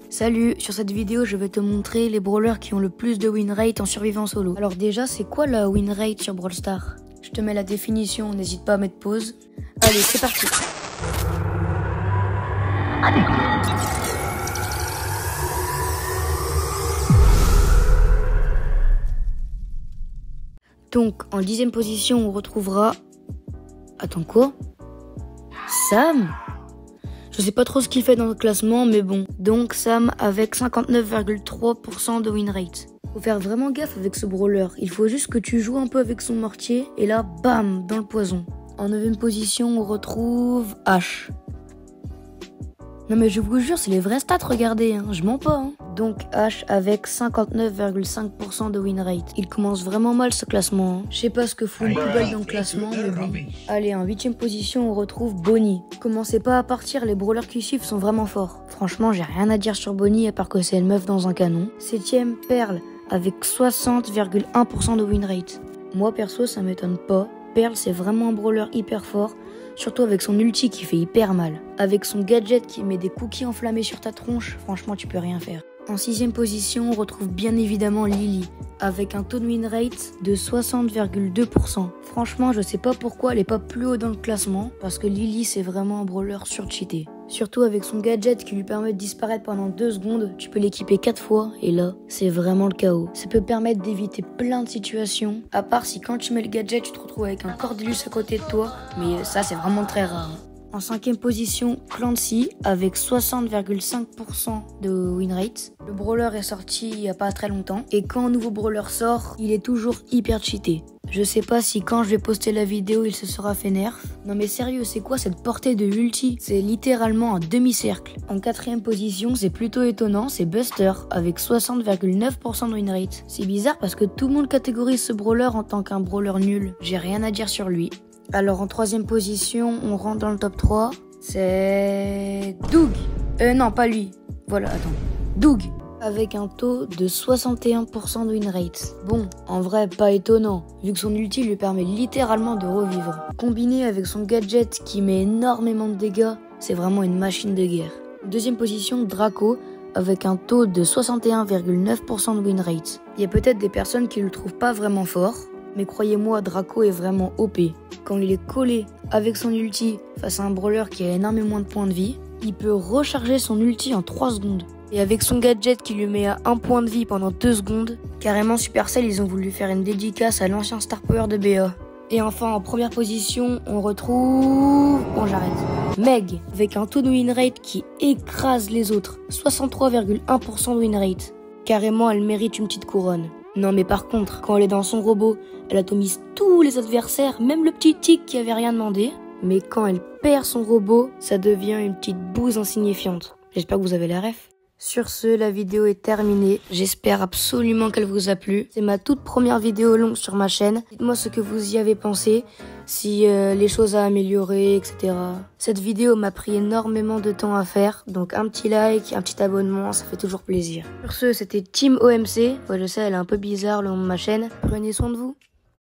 Salut, sur cette vidéo je vais te montrer les brawlers qui ont le plus de win rate en survivant solo. Alors déjà c'est quoi la win rate sur Brawl Stars? Je te mets la définition, n'hésite pas à mettre pause. Allez c'est parti. Donc en 10e position on retrouvera... Attends quoi? Sam? Je sais pas trop ce qu'il fait dans le classement, mais bon. Donc Sam avec 59,3% de win rate. Faut faire vraiment gaffe avec ce brawler. Il faut juste que tu joues un peu avec son mortier, et là, bam, dans le poison. En 9e position, on retrouve H. Non mais je vous jure, c'est les vrais stats, regardez, hein. Je mens pas. Hein. Donc H avec 59,5% de win rate. Il commence vraiment mal ce classement. Hein. Je sais pas ce que fout une poubelle dans le classement, mais bon. Allez, en 8e position, on retrouve Bonnie. Commencez pas à partir, les brawlers qui suivent sont vraiment forts. Franchement, j'ai rien à dire sur Bonnie à part que c'est une meuf dans un canon. 7e, Pearl avec 60,1% de win rate. Moi perso, ça m'étonne pas. Pearl, c'est vraiment un brawler hyper fort. Surtout avec son ulti qui fait hyper mal. Avec son gadget qui met des cookies enflammés sur ta tronche, franchement tu peux rien faire. En 6e position, on retrouve bien évidemment Lily, avec un taux de win rate de 60,2%. Franchement, je sais pas pourquoi elle est pas plus haut dans le classement, parce que Lily c'est vraiment un brawler surcheaté. Surtout avec son gadget qui lui permet de disparaître pendant 2 secondes, tu peux l'équiper 4 fois, et là, c'est vraiment le chaos. Ça peut permettre d'éviter plein de situations, à part si quand tu mets le gadget, tu te retrouves avec un Cordelius à côté de toi, mais ça c'est vraiment très rare. En 5e position, Clancy avec 60,5% de win rate. Le brawler est sorti il y a pas très longtemps et quand un nouveau brawler sort, il est toujours hyper cheaté. Je sais pas si quand je vais poster la vidéo, il se sera fait nerf. Non mais sérieux, c'est quoi cette portée de ulti? C'est littéralement un demi-cercle. En 4e position, c'est plutôt étonnant, c'est Buster avec 60,9% de win rate. C'est bizarre parce que tout le monde catégorise ce brawler en tant qu'un brawler nul. J'ai rien à dire sur lui. Alors en 3e position, on rentre dans le top 3. C'est Doug. Non, pas lui. Voilà, attends. Doug. Avec un taux de 61% de win rate. Bon, en vrai, pas étonnant, vu que son ulti lui permet littéralement de revivre. Combiné avec son gadget qui met énormément de dégâts, c'est vraiment une machine de guerre. 2e position, Draco, avec un taux de 61,9% de win rate. Il y a peut-être des personnes qui le trouvent pas vraiment fort, mais croyez-moi, Draco est vraiment OP. Quand il est collé avec son ulti face à un brawler qui a énormément de points de vie, il peut recharger son ulti en 3 secondes. Et avec son gadget qui lui met à 1 point de vie pendant 2 secondes, carrément Supercell, ils ont voulu faire une dédicace à l'ancien star power de BA. Et enfin, en première position, on retrouve... Bon, j'arrête. Meg, avec un taux de win rate qui écrase les autres. 63,1% de win rate. Carrément, elle mérite une petite couronne. Non mais par contre, quand elle est dans son robot, elle atomise tous les adversaires, même le petit tic qui avait rien demandé. Mais quand elle perd son robot, ça devient une petite bouse insignifiante. J'espère que vous avez la ref. Sur ce, la vidéo est terminée. J'espère absolument qu'elle vous a plu. C'est ma toute première vidéo longue sur ma chaîne. Dites-moi ce que vous y avez pensé, si les choses à améliorer, etc. Cette vidéo m'a pris énormément de temps à faire, donc un petit like, un petit abonnement, ça fait toujours plaisir. Sur ce, c'était Team OMC. Ouais, je sais, elle est un peu bizarre le nom de ma chaîne. Prenez soin de vous.